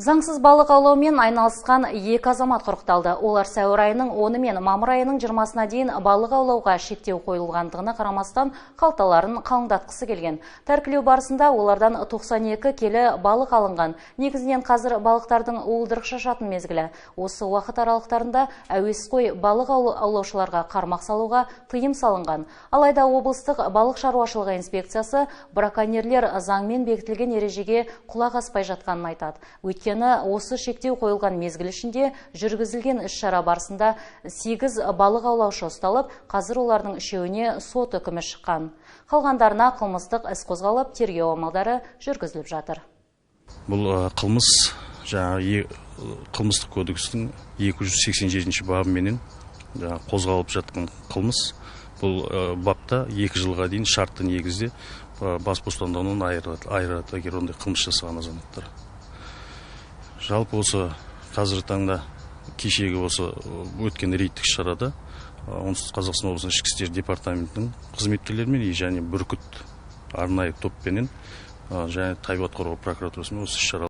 Заңсыз балық аулаумен айналысқан екі азамат құрықталды. Олар сәуір айының 10 мен мамыр айының 20-сына дейін балық аулауға шектеу қойылғандығына қарамастан қалталарын қалыңдатқысы келген. Тәркілеу барысында олардан 92 келі балық алынған. Негізінен қазір балықтардың уылдырық шашатын мезгілі. Осы уақыт аралықтарында әуесқой балық аулаушыларға қармақ салуға тыйым салынған. Алайда облыстық балық шаруашылығы инспекциясы браконьерлер заңмен бекітілген ережеге құлақ аспай жатқанын айтады. Өйткені осы шектеу қойылған мезгіл ішінде жүргізілген іс-шара барысында 8 балық аулаушы ұсталып, қазір олардың үшеуіне сот үкімі шыққан. Қалғандарына қылмыстық іс қозғалып, тергеу амалдары жүргізіліп жатыр. Бұл қылмыс қылмыстық кодекстің 287 бабыменен қозғалып жатқан қылмыс. Бұл бапта 2 жылға дейін шартты негізде бас бостандығынан айырады, егер ондай қылмыс жасаған азаматтар. Жалпы осы қазіргі таңда кешегі осы өткен рейдтік шарада оңтүстік Қазақстан облысының ішкі істер департаментінің қызметкерлерімен және бүркіт арнайы топпенен және Тайбат қорғау прокуратурасымен осы іс-шара